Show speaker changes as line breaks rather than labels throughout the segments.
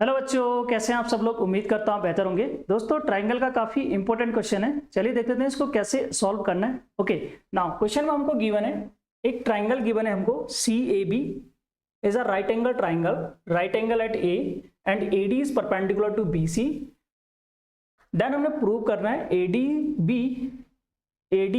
Hello बच्चों, कैसे हैं आप सब लोग। उम्मीद करता हूं बेहतर होंगे। दोस्तों, ट्राइंगल का काफी इंपॉर्टेंट क्वेश्चन है। चलिए देखते हैं इसको कैसे सॉल्व करना है। ओके, नाउ क्वेश्चन में हमको गिवन है, एक ट्राइंगल गिवन है हमको, C A B is a right angle triangle, right angle at A and A D is perpendicular to B C. Then हमने प्रूव करना है A D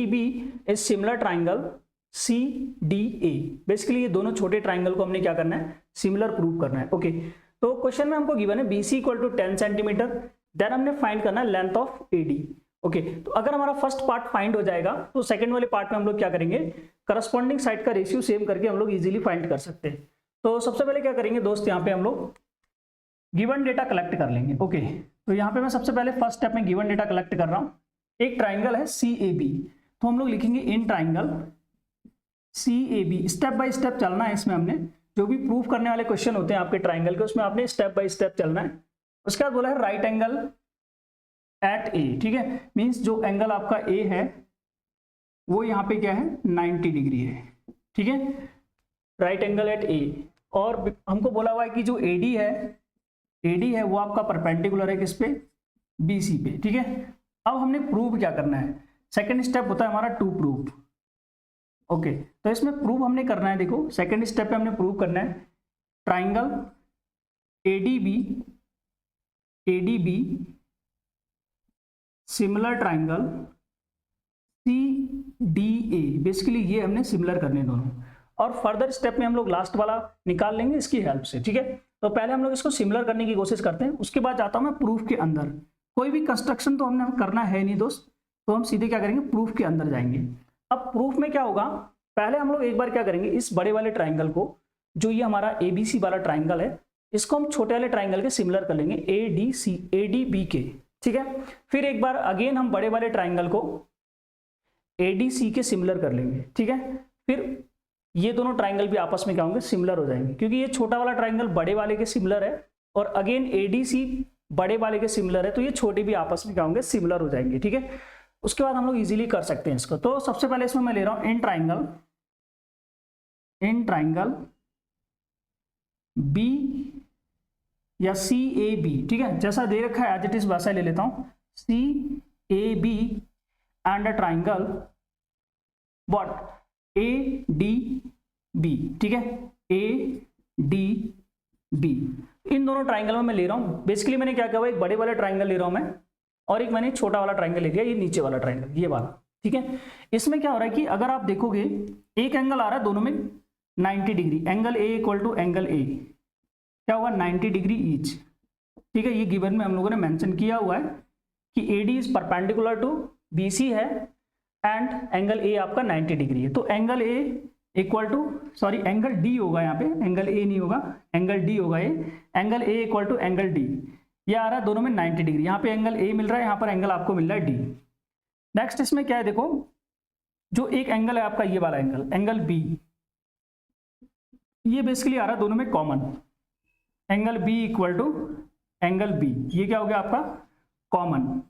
B is similar triangle C D A. Basically ये दोनों छोटे triangle को हमने क्या करना है, सिमिलर प्रूव करना है। ओके, तो क्वेश्चन में हमको गिवन है BC equal to 10 centimetre. Then हमने फाइंड करना है लेंथ ऑफ AD। ओके, तो अगर हमारा फर्स्ट पार्ट फाइंड हो जाएगा तो सेकंड वाले पार्ट में हम लोग क्या करेंगे, करस्पॉन्डिंग साइड का रेशियो सेम करके हम लोग इजीली फाइंड कर सकते हैं। तो सबसे पहले क्या करेंगे दोस्त, यहाँ पे हम लोग गिवन डेटा कलेक्ट कर लेंगे। ओके, तो यहाँ पे मैं सबसे पहले फर्स्ट स्टेप में गिवन डेटा कलेक्ट कर रहा हूँ। एक ट्राइंगल है CAB, तो हम लोग लिखेंगे in triangle CAB। Step by step चलना है इसमें। हमने जो भी प्रूफ करने वाले क्वेश्चन होते हैं आपके ट्राइंगल के, उसमें आपने स्टेप बाय स्टेप चलना है। उसके बाद बोला है राइट एंगल एट ए। ठीक है, मींस जो एंगल आपका ए है वो यहाँ पे क्या है, 90 डिग्री है। ठीक है, राइट एंगल एट ए। और हमको बोला हुआ है कि जो AD है वो आपका परपेंडिकुलर है किस पे, BC पे। ठीक है, अब हमने प्रूव क्या करना है, सेकेंड स्टेप होता है हमारा टू प्रूव। ओके, तो इसमें प्रूव हमने करना है, देखो सेकंड स्टेप पे हमने प्रूव करना है triangle ADB similar triangle CDA। Basically ये हमने सिमिलर करने दोनों, और फर्दर स्टेप में हम लोग लास्ट वाला निकाल लेंगे इसकी हेल्प से। ठीक है, तो पहले हम लोग इसको सिमिलर करने की कोशिश करते हैं, उसके बाद जाता हूं मैं प्रूफ के अंदर। कोई भी कंस्ट्रक्शन तो हमने करना है नहीं दोस्त, तो हम सीधे क्या करेंगे, प्रूफ के अंदर जाएंगे। अब प्रूफ में क्या होगा, पहले हम लोग एक बार क्या करेंगे, इस बड़े वाले ट्राइंगल को, जो ये हमारा ABC वाला ट्राइंगल है, इसको हम छोटे वाले ट्राइंगल के सिमिलर कर लेंगे ADB के। ठीक है, फिर एक बार अगेन हम बड़े वाले ट्राइंगल को ADC के सिमिलर कर लेंगे। ठीक है, फिर ये दोनों ट्राइंगल भी आपस में क्या होंगे, सिमिलर हो जाएंगे, क्योंकि ये छोटा वाला ट्राइंगल बड़े वाले के सिमिलर है और अगेन ADC बड़े वाले के सिमिलर है, तो ये छोटे भी आपस में क्या होंगे, सिमिलर हो जाएंगे। ठीक है, उसके बाद हम लोग इजीली कर सकते हैं इसको। तो सबसे पहले इसमें मैं ले रहा हूं इन ट्राइंगल B या CAB। ठीक है, जैसा दे रखा है एज इट इज वैसा ले लेता हूं, CAB and a triangle what, ADB। ठीक है, ADB। इन दोनों ट्राइंगल में मैं ले रहा हूं, बेसिकली मैंने क्या किया, एक बड़े वाला ट्राइंगल ले रहा हूं मैं, और एक मैंने छोटा वाला ट्राइंगल ले लिया, ये नीचे वाला ट्राइंगल, ये वाला। ठीक है, इसमें क्या हो रहा है कि अगर आप देखोगे एक एंगल आ रहा है दोनों में 90 degree, angle A equal to angle A क्या होगा, 90 डिग्री ईच। ठीक है, ये गिवन में हम लोगों ने मेंशन किया हुआ है कि AD is perpendicular to BC है एंड एंगल A आपका 90 डिग्री है। तो angle A equal to, sorry angle D होगा, यहाँ पे एंगल A नहीं होगा, एंगल D होगा। ये angle A equal to angle D, ये आ रहा है दोनों में 90 डिग्री। यहाँ पे एंगल A मिल रहा है, यहाँ पर एंगल आपको मिल रहा है D। नेक्स्ट इसमें क्या है, देखो जो एक एंगल है आपका, ये वाला एंगल B, ये बेसिकली आ रहा है दोनों में common, angle B equal to angle B, ये क्या हो गया आपका कॉमन।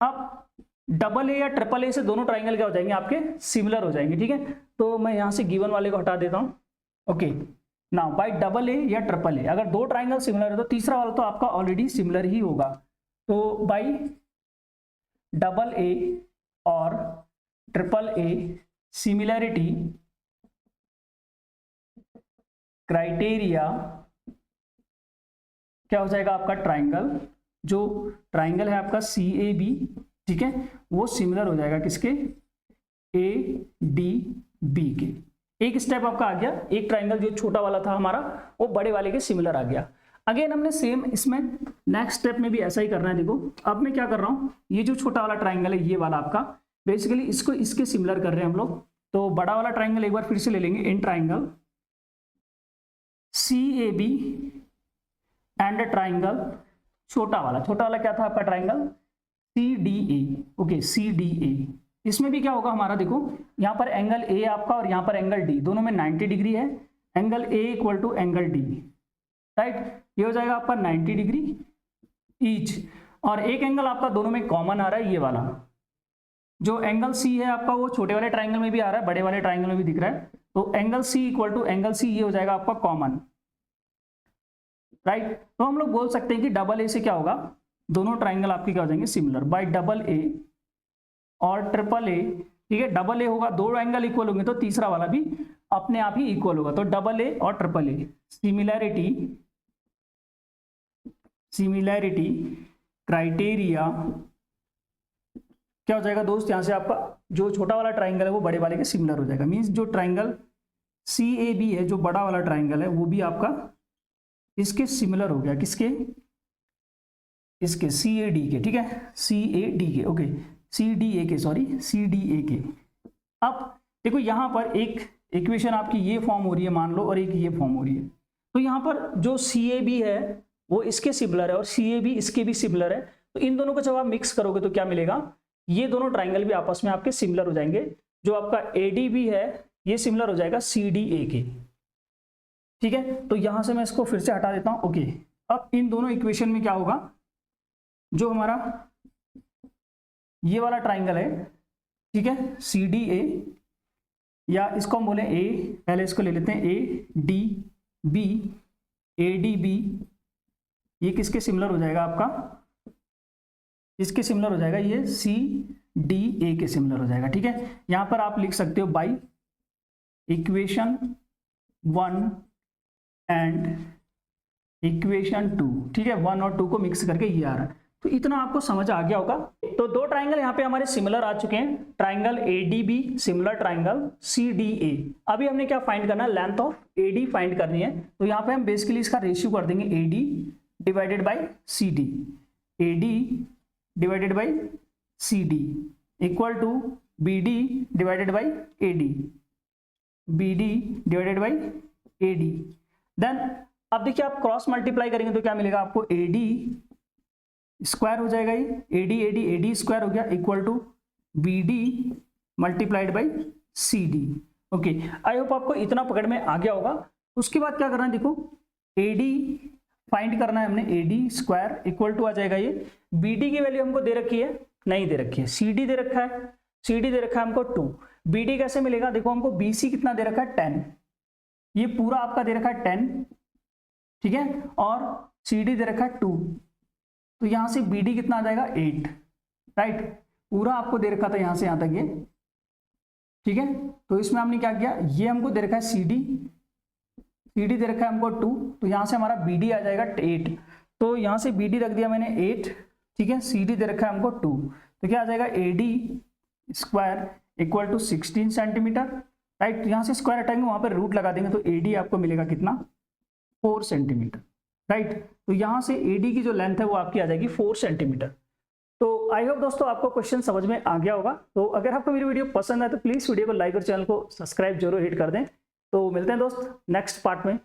अब डबल A या ट्रिपल A से दोनों ट्राइंगल क्या हो जाएंगे, आपके सिमिलर हो जाएंगे। ठीक है, तो मैं यहां से गिवन वाले को हटा देता हूं। Okay, now bye double A या ट्रिपल A, अगर दो ट्राइंगल सिमिलर है तो तीसरा वाला तो आपका ऑलरेडी सिमिलर ही होगा। तो बाय डबल A और ट्रिपल A सिमिलैरिटी क्राइटेरिया क्या हो जाएगा आपका, ट्राइंगल, जो ट्राइंगल है आपका CAB, ठीक है, वो सिमिलर हो जाएगा किसके, ADB के। एक स्टेप आपका आ गया, एक ट्राइंगल जो छोटा वाला था हमारा वो बड़े वाले के सिमिलर आ गया। अगेन हमने सेम इसमें नेक्स्ट स्टेप में भी ऐसा ही करना है। देखो अब मैं क्या कर रहा हूं, ये जो छोटा वाला ट्राइंगल है ये वाला आपका, बेसिकली इसको इसके सिमिलर कर रहे हैं हम लोग। तो बड़ा वाला ट्राइंगल एक बार फिर से ले लेंगे, in triangle CAB and triangle छोटा वाला क्या था आपका ट्राइंगल CDA। ओके, CDA, इसमें भी क्या होगा हमारा, देखो यहाँ पर एंगल A आपका और यहाँ पर एंगल D, दोनों में 90 डिग्री है, angle A equal to angle D, right, ये हो जाएगा आपका 90 डिग्री ईच। और एक एंगल आपका दोनों में कॉमन आ रहा है, ये वाला जो एंगल C है आपका, वो छोटे वाले ट्राइंगल में भी आ रहा है, बड़े वाले ट्राइंगल में भी दिख रहा है। तो angle C equal to angle C ये हो जाएगा आपका कॉमन। राइट। तो हम लोग बोल सकते हैं कि डबल ए से क्या होगा, दोनों ट्राइंगल आपके क्या हो जाएंगे सिमिलर बाय डबल ए और ट्रिपल ए। ठीक है, डबल ए होगा, दो एंगल इक्वल होंगे तो तीसरा वाला भी अपने आप ही इक्वल होगा। तो डबल ए और ट्रिपल ए सिमिलैरिटी क्राइटेरिया क्या हो जाएगा दोस्त, यहां से आपका जो छोटा वाला ट्राइंगल है वो बड़े वाले के सिमिलर हो जाएगा। मींस जो ट्राइंगल CAB है, जो बड़ा वाला ट्राइंगल है, वो भी आपका इसके सिमिलर हो गया। किसके, इसके CAD के। ठीक है, CAD के, ओके, CDA के, सॉरी CDA के। अब देखो यहां पर एक इक्वेशन आपकी ये फॉर्म हो रही है मान लो, और एक ये फॉर्म हो रही है। तो यहां पर जो CAB है वो इसके सिमिलर है और CAB इसके भी सिमिलर है। तो इन दोनों को जब आप मिक्स करोगे तो क्या मिलेगा, ये दोनों ट्राइंगल भी आपस में आपके सिमिलर हो जाएंगे। जो आपका ADB है ये सिमिलर हो जाएगा CDA के। ठीक है, तो यहां से मैं इसको फिर से हटा देता हूं। ओके, अब इन दोनों इक्वेशन में क्या होगा, जो हमारा ये वाला ट्राइंगल है, ठीक है, CDA, या इसको हम बोले A, पहले इसको ले लेते हैं ADB, ADB, ये किसके सिमिलर हो जाएगा आपका, इसके सिमिलर हो जाएगा, ये CDA के सिमिलर हो जाएगा। ठीक है, यहां पर आप लिख सकते हो बाई इक्वेशन 1 एंड इक्वेशन 2। ठीक है, 1 और 2 को मिक्स करके ये आ रहा है। तो इतना आपको समझ आ गया होगा। तो दो ट्राइंगल यहाँ पे हमारे सिमिलर आ चुके हैं, triangle ADB similar triangle CDA। अभी हमने क्या फाइंड करना है, लेंथ ऑफ AD फाइंड करनी है। तो यहाँ पे हम बेसिकली इसका रेशियो कर देंगे AD divided by CD, AD divided by CD equal to BD divided by AD, BD divided by AD। Then अब देखिए आप क्रॉस मल्टीप्लाई करेंगे तो क्या मिलेगा आपको, AD स्क्वायर हो जाएगा, ये AD स्क्वायर हो गया equal to BD multiplied by CD। Okay, I hope आपको इतना पकड़ में आ गया होगा। उसके बाद क्या करना है, देखो AD फाइंड करना है हमने, AD स्क्वायर इक्वल टू आ जाएगा ये, BD की वैल्यू हमको दे रखी है, नहीं दे रखी है, CD दे रखा है, CD दे रखा है हमको 2। BD कैसे मिलेगा, देखो हमको BC कितना दे रखा है 10, ये पूरा आपका दे रखा है 10, ठीक है, और CD दे रखा है 2, तो यहां से BD कितना आ जाएगा 8, राइट। पूरा आपको दे रखा था यहां से यहां तक ये, ठीक है। तो इसमें हमने क्या किया, ये हमको दे रखा है CD दे रखा है हमको 2, तो यहां से हमारा BD आ जाएगा 8, तो यहां से BD रख दिया मैंने 8, ठीक है, CD दे रखा है हमको 2, तो क्या आ जाएगा AD square equal to 16 centimetre, right. यहां से स्क्वायर हटाएंगे, वहां पर रूट लगा देंगे, तो AD आपको मिलेगा कितना, 4 सेंटीमीटर, राइट। तो यहां से AD की जो लेंथ है वो आपकी आ जाएगी 4 सेंटीमीटर। तो आई होप दोस्तों आपको क्वेश्चन समझ में आ गया होगा। तो अगर आपको मेरी वीडियो पसंद आए तो प्लीज वीडियो को लाइक और चैनल को सब्सक्राइब जरूर हिट कर दें। तो मिलते हैं दोस्त नेक्स्ट पार्ट में।